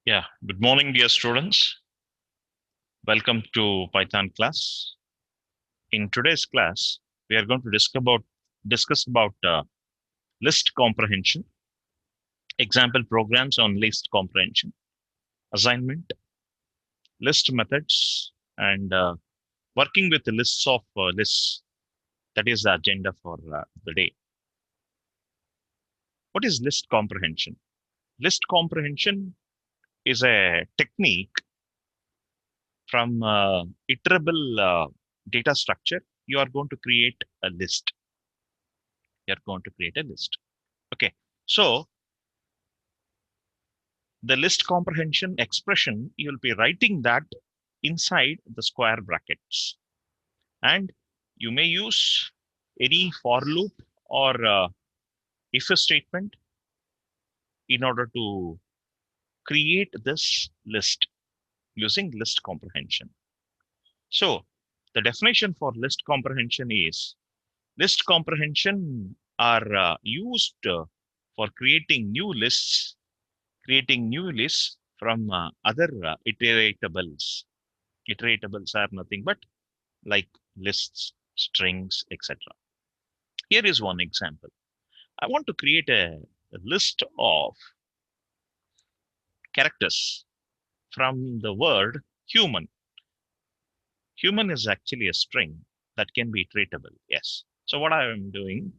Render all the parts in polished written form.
Yeah, good morning, dear students. Welcome to Python class. In today's class, we are going to discuss about list comprehension, example programs on list comprehension, assignment, list methods, and working with the lists of lists. That is the agenda for the day. What is list comprehension? List comprehension is a technique from iterable data structure. You are going to create a list. You're going to create a list. Okay. So the list comprehension expression, you'll be writing that inside the square brackets. And you may use any for loop or if a statement in order to create this list using list comprehension. So the definition for list comprehension is list comprehension are used for creating new lists from other iteratables. Iteratables are nothing but like lists, strings, etc. Here is one example. I want to create a list of characters from the word human. Human is actually a string that can be iteratable. Yes. So what I am doing,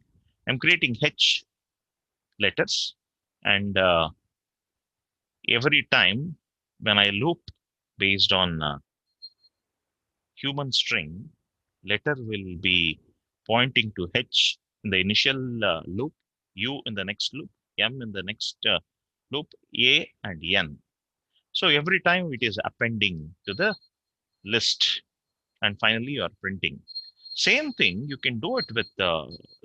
I'm creating H letters, and every time when I loop based on human string, letter will be pointing to H in the initial loop, U in the next loop, M in the next loop, A and N. So every time it is appending to the list, and finally you are printing. Same thing, you can do it with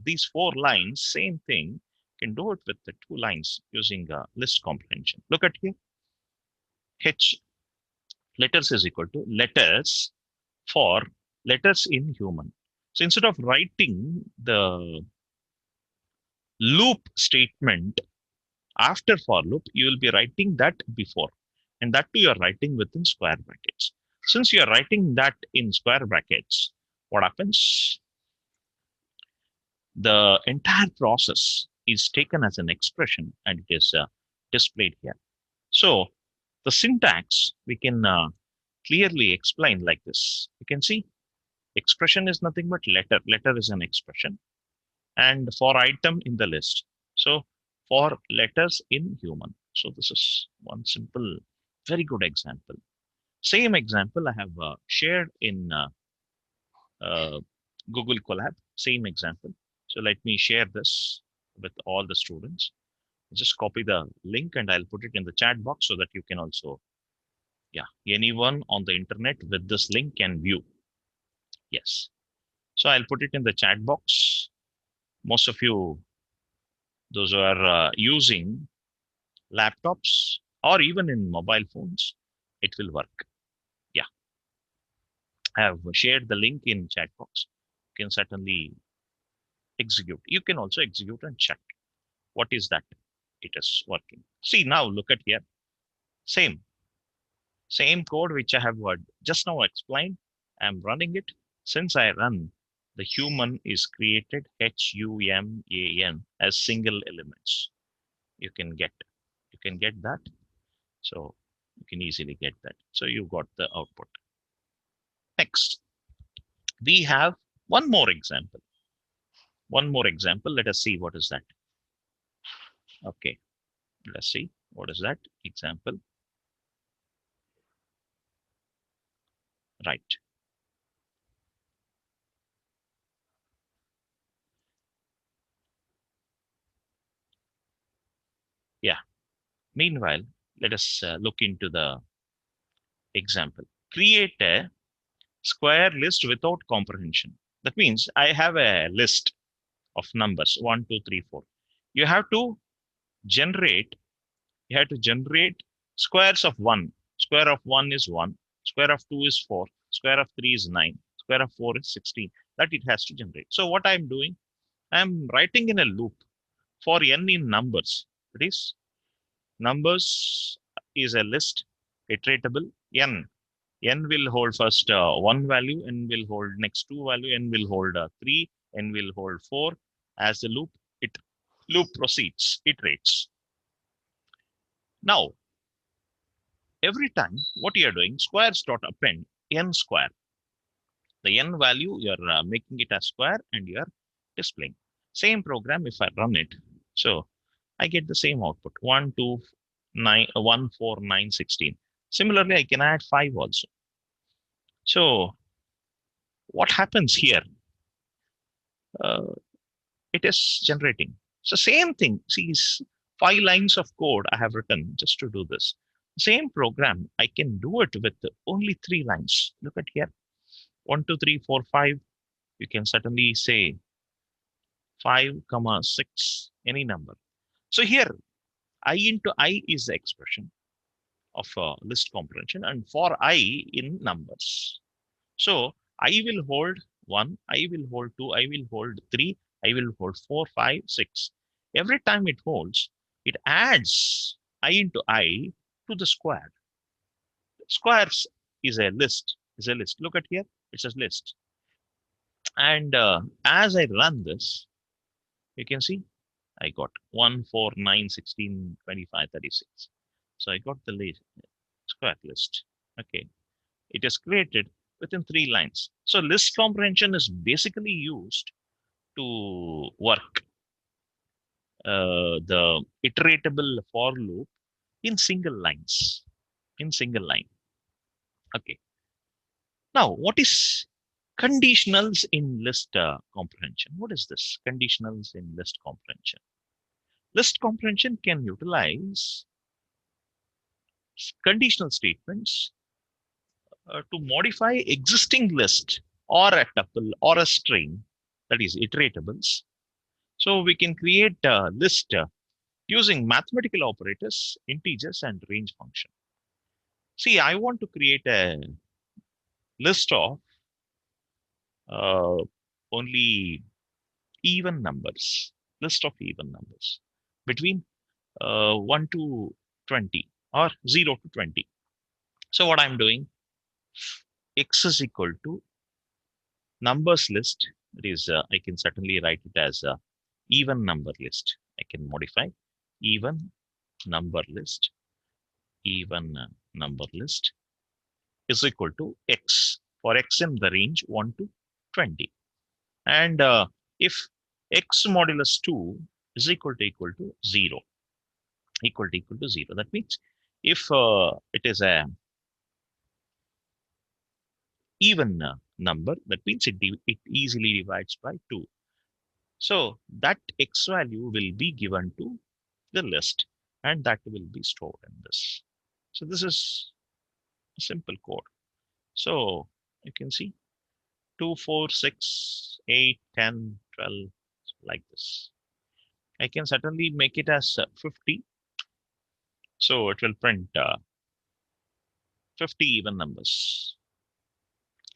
these 4 lines, same thing, you can do it with the 2 lines using list comprehension. Look at here, H letters is equal to letters for letters in human. So instead of writing the loop statement after for loop, you will be writing that before. And that too, you're writing within square brackets. Since you're writing that in square brackets, what happens? The entire process is taken as an expression and it is displayed here. So the syntax we can clearly explain like this. You can see expression is nothing but letter. Letter is an expression. And for item in the list. So for letters in human. So this is one simple, very good example. Same example I have shared in Google Colab, same example. So let me share this with all the students. Just copy the link and I'll put it in the chat box so that you can also, yeah, anyone on the internet with this link can view. Yes. So I'll put it in the chat box. Most of you, those who are using laptops or even in mobile phones, it will work. Yeah. I have shared the link in chat box. You can certainly execute. You can also execute and check. What is that? It is working. See now, look at here. Same code which I have just now explained. I'm running it. Since I run, the human is created HUMAN as single elements. You can get that. So you can easily get that. So you got the output. Next, we have one more example. Let us see what is that. Okay, let's see what is that example. Right. Yeah. Meanwhile, let us look into the example. Create a square list without comprehension. That means I have a list of numbers 1, 2, 3, 4. You have to generate. Squares of 1. Square of 1 is 1. Square of 2 is 4. Square of 3 is 9. Square of 4 is 16. That it has to generate. So what I'm doing, I'm writing in a loop for n in numbers. It is numbers is a list, iteratable. N will hold first one value, N will hold next two value, N will hold three, N will hold four. As the loop proceeds, iterates. Now, every time what you are doing, squares dot append N square. The N value, you're making it as square and you're displaying. Same program, if I run it, so I get the same output, 1, 2, 9, 1, 4, 9, 16. Similarly, I can add 5 also. So what happens here? It is generating. So same thing. See, 5 lines of code I have written just to do this. Same program, I can do it with only 3 lines. Look at here. 1, 2, 3, 4, 5. You can certainly say 5, 6, any number. So here, I into I is the expression of list comprehension, and for I in numbers. So I will hold 1, I will hold 2, I will hold 3, I will hold 4, 5, 6. Every time it holds, it adds I into I to the square. Squares is a list. Look at here, it's a list. And as I run this, you can see I got 1, 4, 9, 16, 25, 36. So I got the list, square list. Okay. It is created within 3 lines. So list comprehension is basically used to work the iteratable for loop in single lines, in single line. Okay. Now, what is conditionals in list comprehension? What is this? Conditionals in list comprehension. List comprehension can utilize conditional statements to modify existing list or a tuple or a string, that is iteratables. So we can create a list using mathematical operators, integers, and range function. See, I want to create a list of uh, only even numbers, list of even numbers between 1 to 20 or 0 to 20. So what I'm doing, x is equal to numbers list. It is, I can certainly write it as a even number list. I can modify even number list, even number list is equal to x, for x in the range 1 to 20. And if x modulus 2 is equal to 0, equal to 0, that means if it is a even number, that means it easily divides by 2. So that x value will be given to the list, and that will be stored in this. So this is a simple code. So you can see 2, 4, 6, 8, 10, 12, like this. I can certainly make it as 50. So it will print 50 even numbers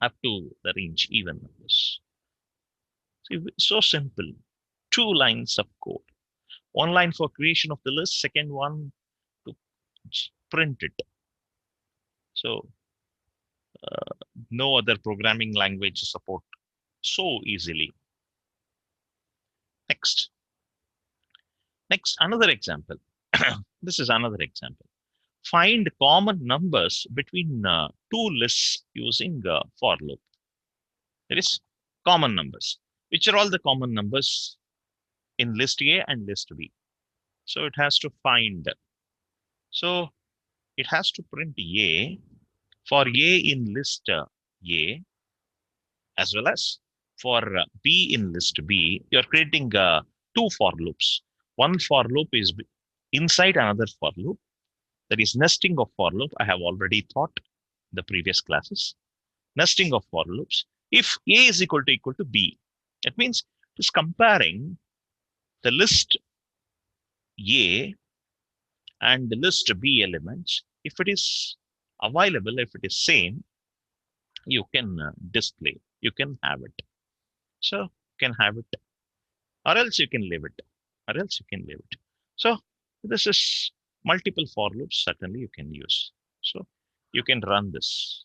up to the range even numbers. See, so simple. 2 lines of code. 1 line for creation of the list, second one to print it. So no other programming language support so easily. Next, another example. This is another example. Find common numbers between 2 lists using for loop. There is common numbers. Which are all the common numbers in list A and list B? So it has to find. So it has to print A for A in list A, as well as for B in list B. You're creating 2 for loops. One for loop is inside another for loop. That is nesting of for loop. I have already taught the previous classes. Nesting of for loops. If A is equal to B, that means it is comparing the list A and the list B elements. If it is available, if it is same, you can display, you can have it. So you can have it, or else you can leave it, or else you can leave it. So this is multiple for loops certainly you can use. So you can run this.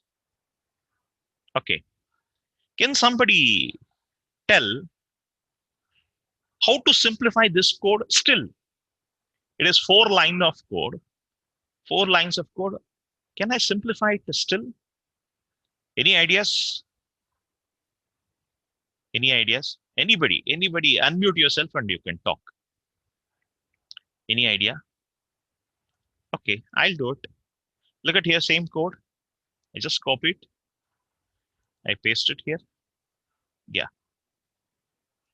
Okay. Can somebody tell how to simplify this code? Still, it is 4 lines of code. 4 lines of code. Can I simplify it still? Any ideas? Any ideas? Anybody, unmute yourself and you can talk. Any idea? Okay, I'll do it. Look at here, same code. I just copy it. I paste it here. Yeah.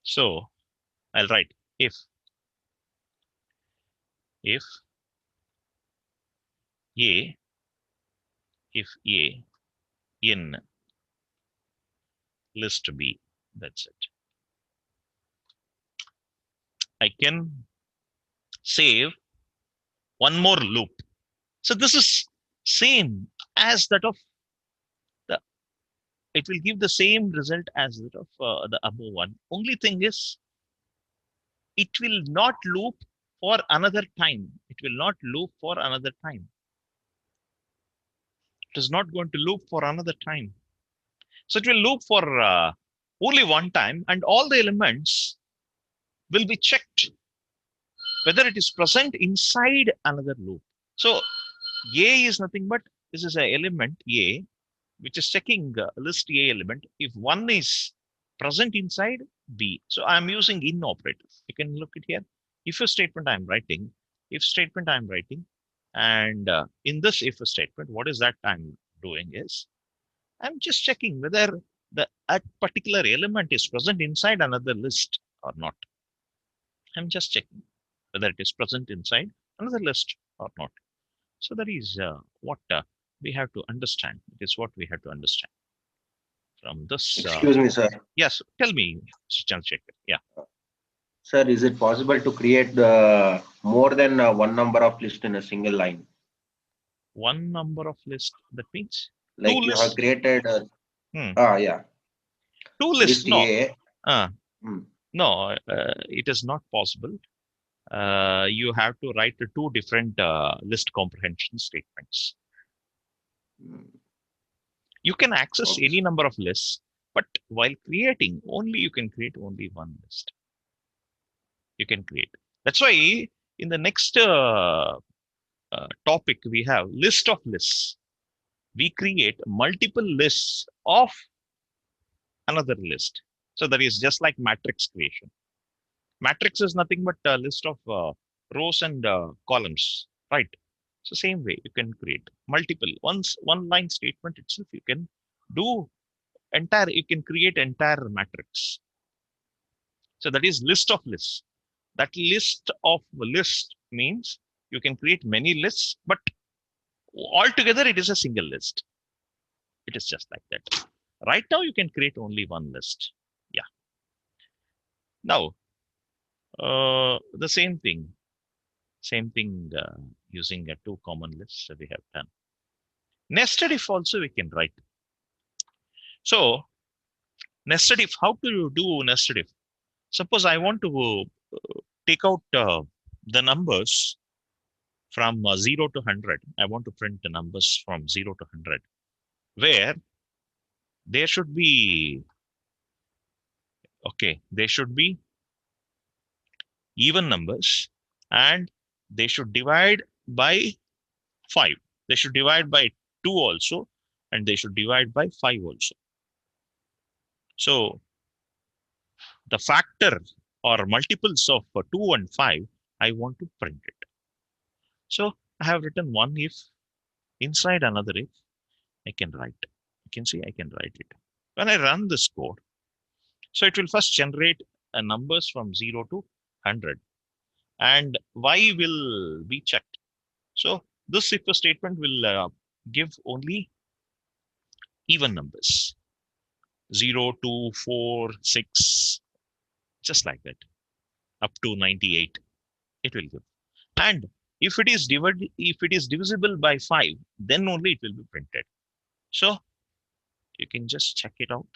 So I'll write if A, if A in list B. That's it. I can save one more loop. So this is same as that of the, it will give the same result as that of the above one. Only thing is, it will not loop for another time. It will not loop for another time. It is not going to loop for another time. So it will loop for only one time, and all the elements will be checked whether it is present inside another loop. So A is nothing but this is an element A, which is checking list A element if one is present inside B. So I'm using in operator. You can look at here. If a statement I'm writing, if statement I'm writing, and in this if a statement, what is that I'm doing is I'm just checking whether the a particular element is present inside another list or not. I'm just checking whether it is present inside another list or not. So that is what we have to understand. It is what we have to understand from this. Excuse me, sir. Yes, tell me, Chandrasekhar. Yeah. Sir, is it possible to create the more than one number of list in a single line? One number of list, that means two Like you have lists. created, Hmm. yeah, Two lists, list no. A. Hmm. No, it is not possible. You have to write two different list comprehension statements. You can access Okay, any sir. number of lists, but while creating, only you can create only one list. You can create. That's why in the next topic we have list of lists. We create multiple lists of another list. So that is just like matrix creation. Matrix is nothing but a list of rows and columns, right? So same way you can create multiple. Once one line statement itself, you can do entire. You can create entire matrix. So that is list of lists. That list of list means you can create many lists, but altogether it is a single list. It is just like that. Right now you can create only one list. Yeah. Now the same thing using two common lists that we have done. Nested if also we can write. So nested if, how do you do nested if? Suppose I want to take out the numbers from 0 to 100. I want to print the numbers from 0 to 100, where there should be, okay, there should be even numbers and they should divide by 5. They should divide by 2 also, and they should divide by 5 also. So the factor or multiples of 2 and 5, I want to print it. So I have written one if, inside another if, I can write. You can see I can write it. When I run this code, so it will first generate numbers from 0 to 100, and y will be checked. So this if statement will give only even numbers, 0, 2, 4, 6, just like that, up to 98. It will give. And if it is divisible by 5, then only it will be printed. So you can just check it out.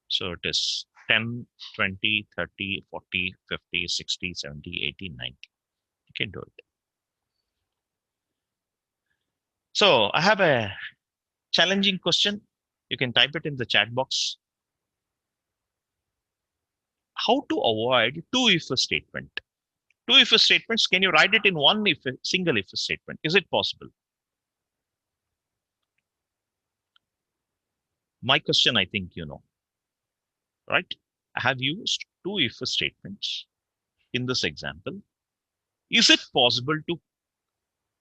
So it is 10, 20, 30, 40, 50, 60, 70, 80, 90. You can do it. So I have a challenging question. You can type it in the chat box. How to avoid two if statement? Two if statements, can you write it in one if single if statement? Is it possible? My question, I think you know, right? I have used two if statements in this example. Is it possible to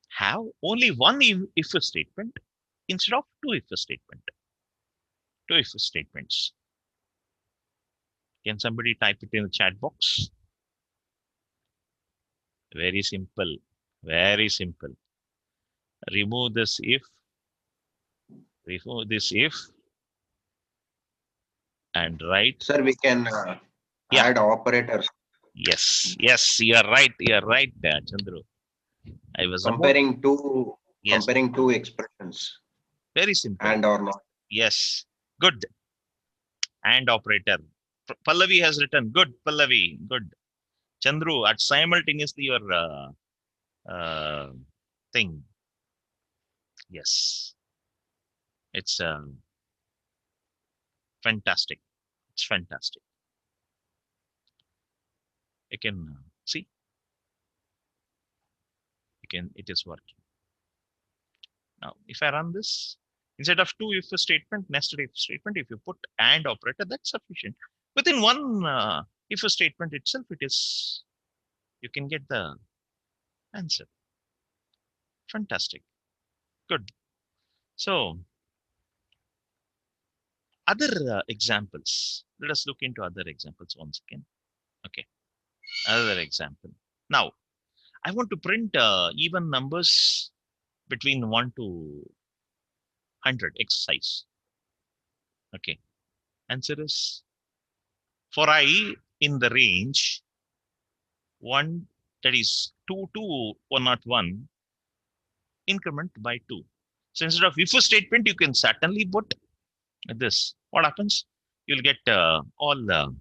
have only one if statement instead of two if statement? Two if statements. Can somebody type it in the chat box? Very simple. Very simple. Remove this if, remove this if, and write. Sir, we can Yeah. add operators Yes. Yes. You are right. You are right, Chandru. I was about. Yes. comparing two expressions Very simple. and or not. Yes. Good. And operator. Pallavi has written. Good, Pallavi. Good. Chandru, at simultaneously your uh, thing. Yes. It's fantastic. It's fantastic. You can see. You can. It is working. Now, if I run this, instead of two if statement, nested if statement, if you put and operator, that's sufficient. Within one if statement itself, it is, you can get the answer. Fantastic. Good. So, other examples. Let us look into other examples once again. Okay. Another example. Now, I want to print even numbers between 1 to 100 exercise. Okay. Answer is for I in the range 1, that is 2 to 101, increment by 2. So instead of if statement, you can certainly put this. What happens? You'll get all the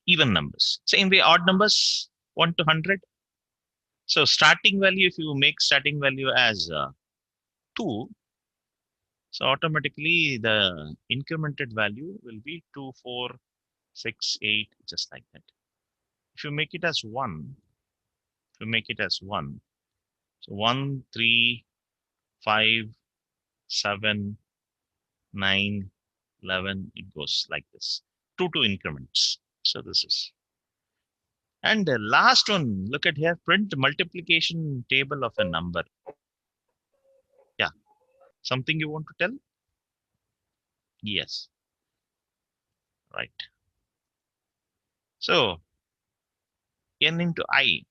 even numbers. Same way, odd numbers 1 to 100. So starting value, if you make starting value as 2, so automatically the incremented value will be 2, 4, 6, 8, just like that. If you make it as 1, if you make it as 1, so 1, 3, 5, 7, 9, 11, it goes like this. 2 increments. So this is. And the last one, look at here, print multiplication table of a number. Yeah. Something you want to tell? Yes. Right. So n into I,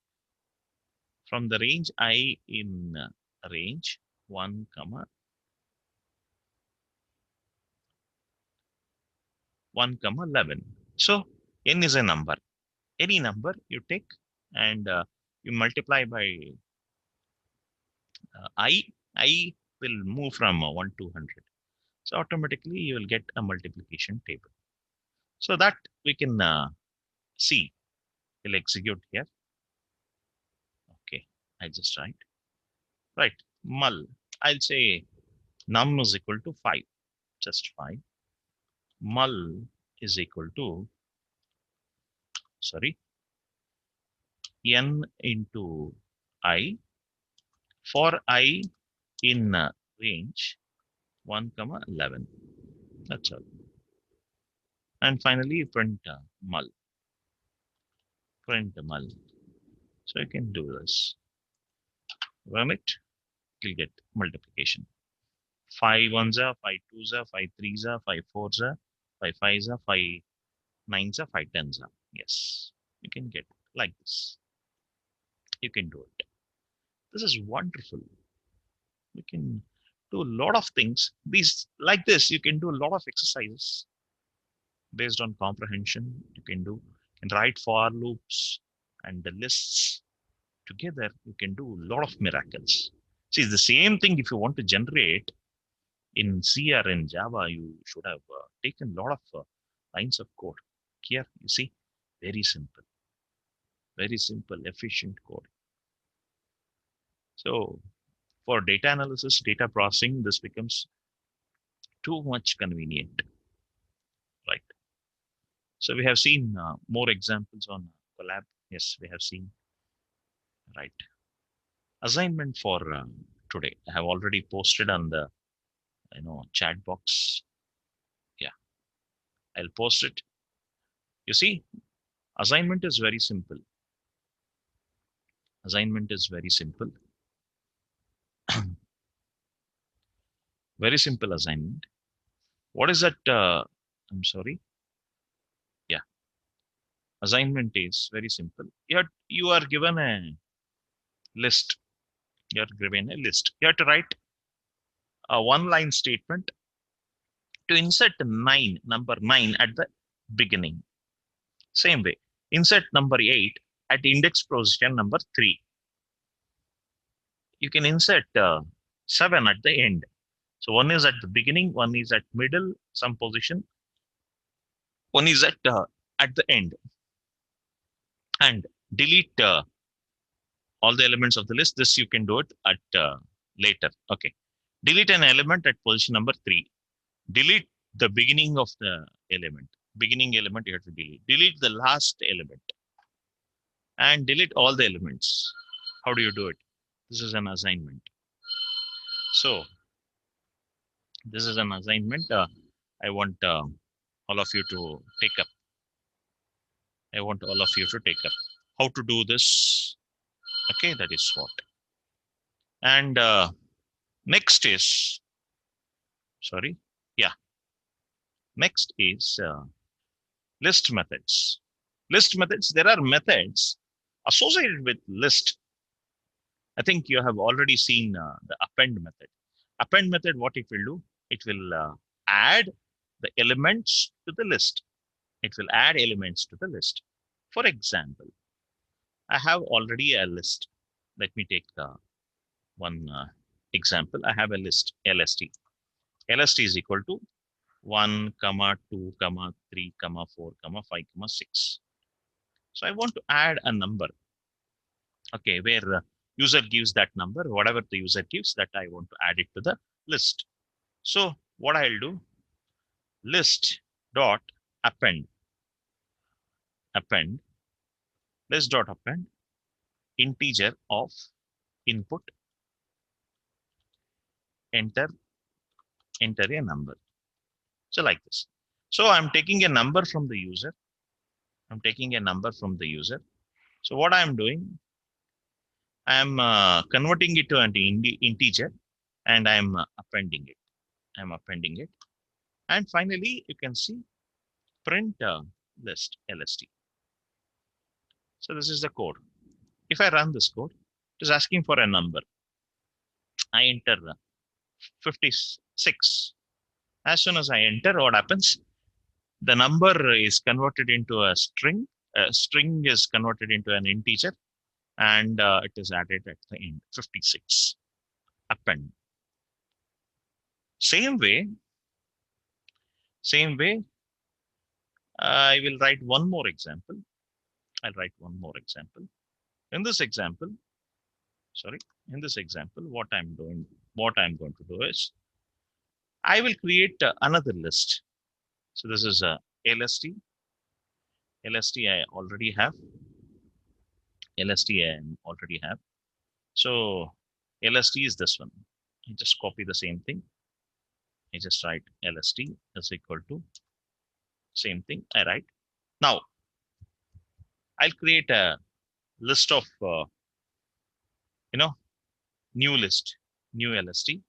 from the range I in range 1 comma 1 comma 11. So n is a number. Any number you take and you multiply by I will move from 1 to 100. So automatically you will get a multiplication table. So that we can see. We'll execute here. Okay, I just write. Right, mul. I'll say num is equal to 5. Just 5. Mul is equal to, sorry, n into I for I in range 1 comma 11. That's all. And finally print mul. Print mul. So you can do this. Run it. You'll get multiplication. 5 ones are 5 twos are 5 threes are 5 fours are 5 fives are 5 nines are 5 tens are. Yes, you can get like this. You can do it. This is wonderful. You can do a lot of things. These like this, you can do a lot of exercises based on comprehension. You can write for loops and the lists together. You can do a lot of miracles. See, it's the same thing if you want to generate in C or in Java, you should have taken a lot of lines of code. Here, you see, very simple, efficient code. So For data analysis, data processing, this becomes too much convenient, right? So we have seen more examples on collab. Yes, we have seen, right? Assignment for today. I have already posted on the chat box. Yeah, I'll post it. You see, assignment is very simple. Assignment is very simple. Very simple assignment. What is that? I'm sorry. Yeah, assignment is very simple. You are given a list. You are given a list. You have to write a one-line statement to insert number nine at the beginning. Same way, insert number 8 at index position number 3. You can insert 7 at the end. So one is at the beginning, one is at middle, some position, one is at the end, and delete all the elements of the list. This you can do it at later. Okay. Delete an element at position number 3. Delete the beginning of the element. Beginning element you have to delete. Delete the last element. And delete all the elements. How do you do it? This is an assignment. So this is an assignment. I want all of you to take up. I want all of you to take up. How to do this? Okay, that is what. And next is, sorry, yeah. Next is list methods. List methods, there are methods associated with list. I think you have already seen the append method. Append method, what it will do? It will add the elements to the list. It will add elements to the list. For example, I have already a list. Let me take one example. I have a list, LST. LST is equal to 1, 2, 3, 4, 5, 6. So I want to add a number. Okay, where user gives that number, whatever the user gives, that I want to add it to the list. So what I'll do, list dot append list dot append integer of input, enter a number. So like this. So I'm taking a number from the user. So what I'm doing, I'm converting it to an integer, and I'm appending it. And finally, you can see print list LST. So this is the code. If I run this code, it is asking for a number. I enter 56. As soon as I enter, what happens? The number is converted into a string. A string is converted into an integer, and it is added at the end, 56. Append. Same way, I will write one more example. In this example, what I'm going to do is, I will create another list. So this is a LST. I already have. So LST is this one. I just copy the same thing. I just write LST is equal to same thing. I write. Now I'll create a list of new list, new LST.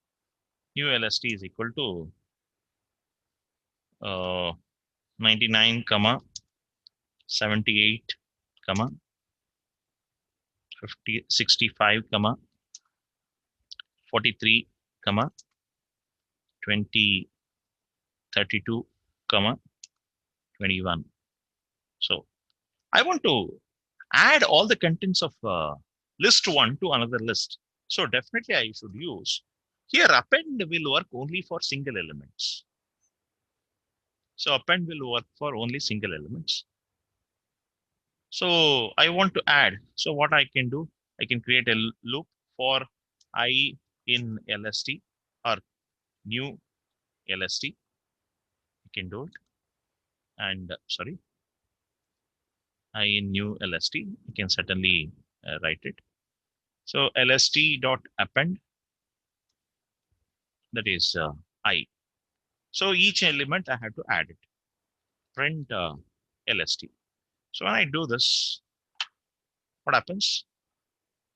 New LST is equal to 99, 78, 50, 65, 43, 20, 32, 21. So I want to add all the contents of list 1 to another list. So definitely I should use here. Append will work only for single elements. So append will work for only single elements. So I want to add. So what I can do, I can create a loop for I in LST or new LST. You can do it. And sorry, I in new LST. You can certainly write it. So LST dot append, that is I. So each element I have to add it. Print LST. So when I do this, what happens?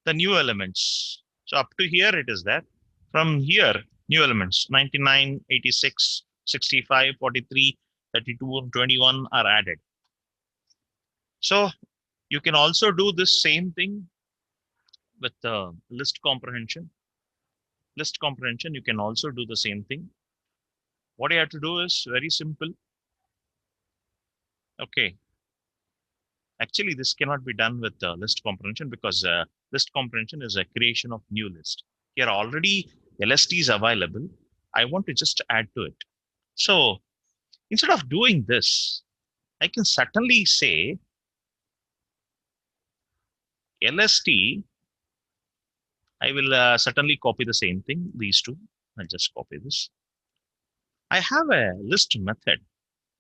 The new elements. So up to here it is there. From here, new elements 99, 86, 65, 43, 32, and 21 are added. So you can also do this same thing with list comprehension. List comprehension, you can also do the same thing. What you have to do is very simple. Okay. Actually, this cannot be done with list comprehension because list comprehension is a creation of new list. Here already LST is available. I want to just add to it. So instead of doing this, I can certainly say LST. I will certainly copy the same thing, these two. I'll just copy this. I have a list method,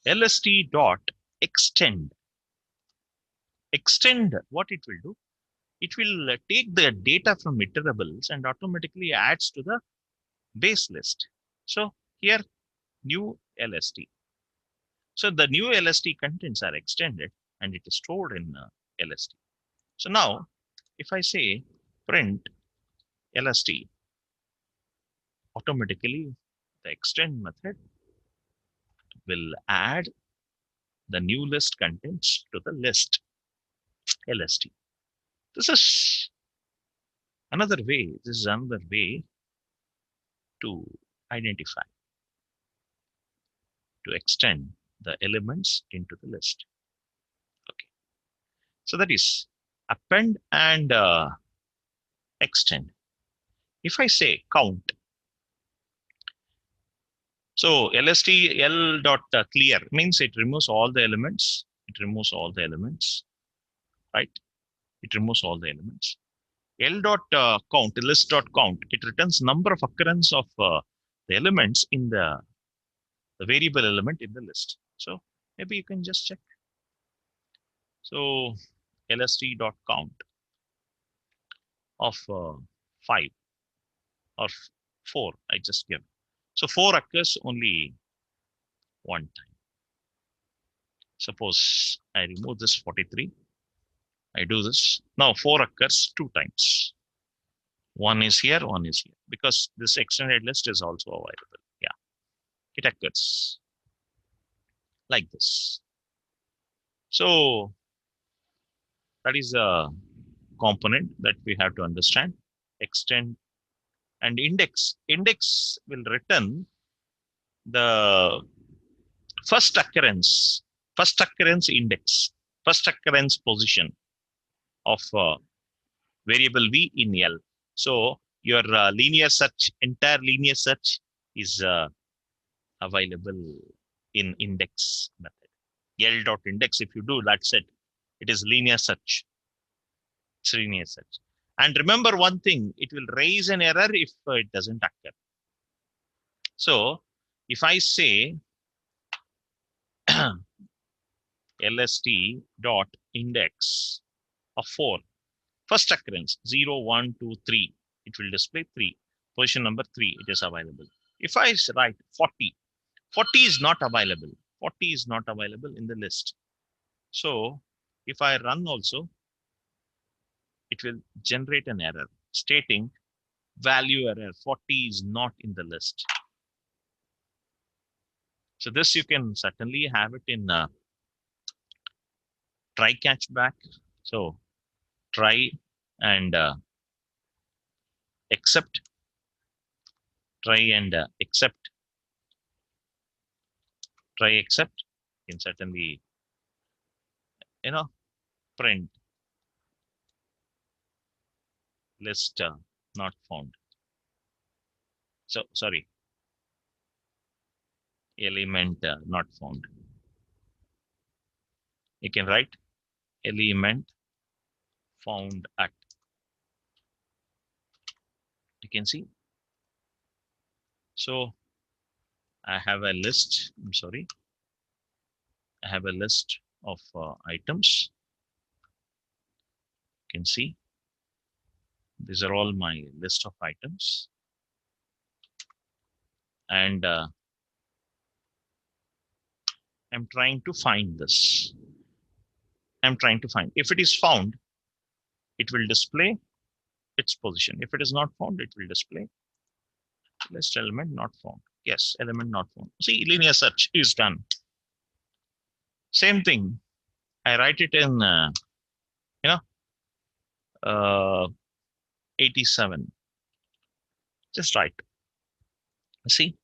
LST dot extend. Extend, what it will do? It will take the data from iterables and automatically adds to the base list. So here, new LST. So the new LST contents are extended and it is stored in LST. So now, if I say print LST, automatically the extend method will add the new list contents to the list LST. This is another way. This is another way to identify, to extend the elements into the list. Okay. So that is append and extend. If I say count, so LST L dot clear means it removes all the elements. It removes all the elements, right? It removes all the elements. L dot count, list dot count, it returns number of occurrence of the elements in the variable element in the list. So maybe you can just check. So LST dot count of 5 or 4, I just give. So 4 occurs only one time. Suppose I remove this 43. I do this. Now 4 occurs 2 times. One is here, one is here. Because this extended list is also available. Yeah, it occurs like this. So that is a component that we have to understand. Extend and index. Index will return the first occurrence index, first occurrence position of variable V in L. So your linear search, entire linear search is available in index method. L dot index, if you do, that's it. It is linear search. It's linear search. And remember one thing, it will raise an error if it doesn't occur. So if I say LST dot index of 4, first occurrence 0, 1, 2, 3, it will display 3. Position number 3, it is available. If I write 40, 40 is not available. 40 is not available in the list. So if I run also, it will generate an error stating value error 40 is not in the list. So this you can certainly have it in try catch back. So try and accept, try and accept, try accept. You can certainly, print list not found. So sorry, element not found. You can write element found at. You can see So I have a list. I'm sorry. I have a list of items. You can see these are all my list of items, and I'm trying to find this. I'm trying to find. If it is found, it will display its position. If it is not found, it will display list element not found. Yes, element not found. See, linear search is done. Same thing. I write it in, you know, 87. Just write. See,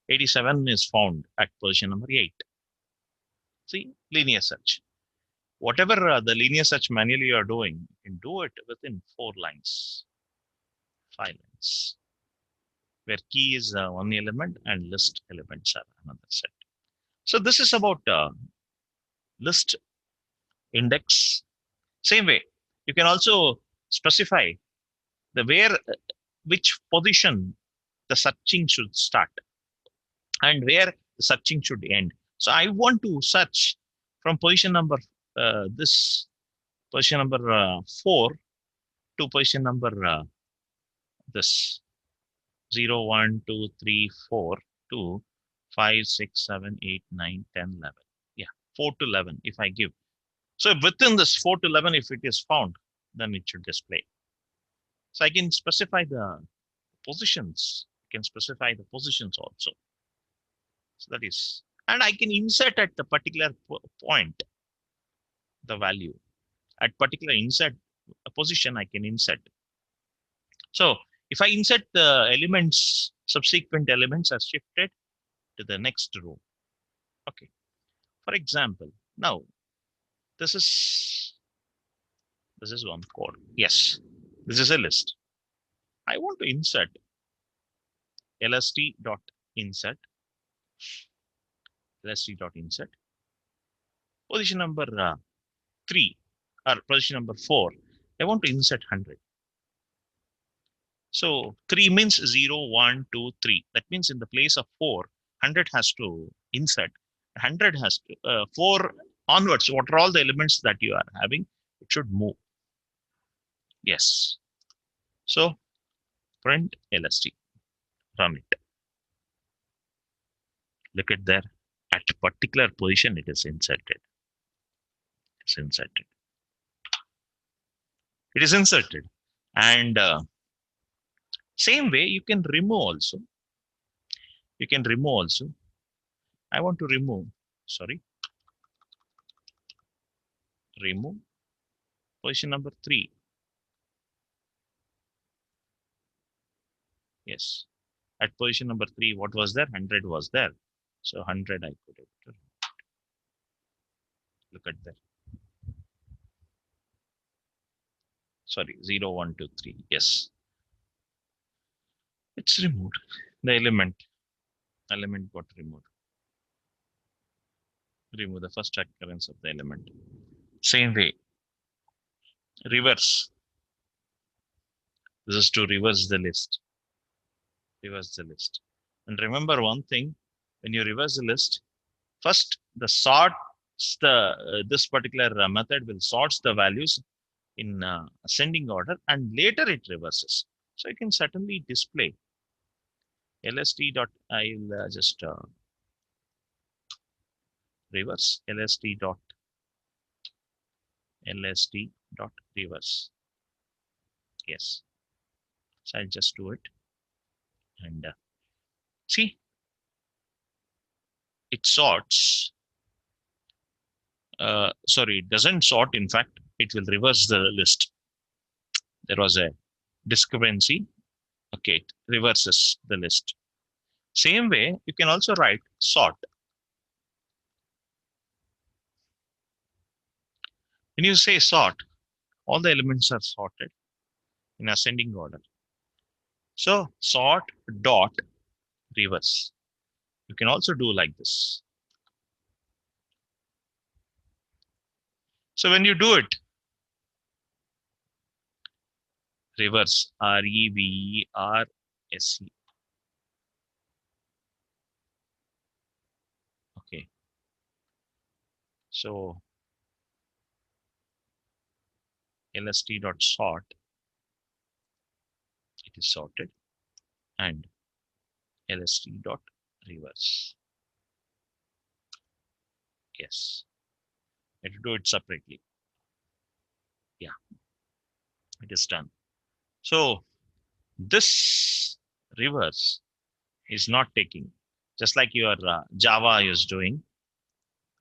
87 is found at position number 8. See, linear search. Whatever the linear search manually you are doing, you can do it within 4 lines, 5 lines, where key is one element and list elements are another set. So this is about list index. Same way, you can also specify the which position the searching should start and where the searching should end. So I want to search from position number this position number 4 to position number this 0, 1, 2, 3, 4 to 5, 6, 7, 8, 9, 10, 11. Yeah, 4 to 11 if I give. So within this 4 to 11, if it is found, then it should display. So I can specify the positions. I can specify the positions also. So that is, and I can insert at the particular point the value. At particular insert position, I can insert. So if I insert the elements, subsequent elements are shifted to the next row. Okay. For example, now this is one code. Yes, this is a list. I want to insert lst.insert lst.insert position number 3 or position number 4. I want to insert 100. So 3 means 0, 1, 2, 3. That means in the place of 4, 100 has to insert. 100 has to 4 onwards. What are all the elements that you are having? It should move. Yes. So print lst. Run it. Look at there. At particular position, it is inserted. It's inserted. It is inserted. And same way, you can remove also. You can remove also. I want to remove. Sorry. Remove position number 3. Yes. At position number 3, what was there? 100 was there. So 100 I put it. Look at that. Sorry, 0, 1, 2, 3. Yes. It's removed. The element got removed. Remove the first occurrence of the element. Same way. Reverse. This is to reverse the list. Reverse the list. And remember one thing, when you reverse the list, first the sort this particular method will sorts the values in ascending order and later it reverses. So you can certainly display lst dot. I'll just reverse lst dot reverse. Yes. So I'll just do it and see it sorts. Sorry, it doesn't sort. In fact, it will reverse the list. There was a discrepancy. Okay, it reverses the list. Same way, you can also write sort. When you say sort, all the elements are sorted in ascending order. So sort dot reverse. You can also do like this. So when you do it, reverse, REVERSE. So lst.sort, it is sorted, and lst.reverse. Yes, I have to do it separately. Yeah, it is done. So this reverse is not taking, just like your Java is doing.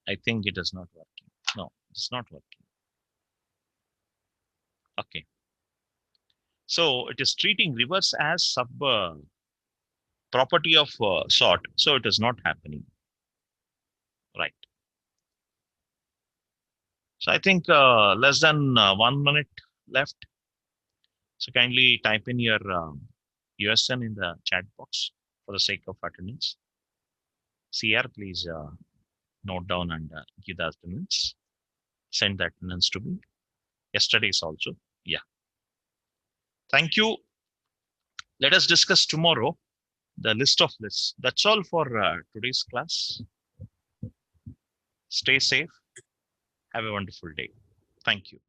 I think it is not working. No, it's not working. Okay. So it is treating reverse as sub property of sort. So it is not happening. Right. So I think less than 1 minute left. So kindly type in your USN in the chat box for the sake of attendance. CR, please note down and give the attendance. Send the attendance to me. Yesterday's also. Yeah. Thank you. Let us discuss tomorrow the list of lists. That's all for today's class. Stay safe. Have a wonderful day. Thank you.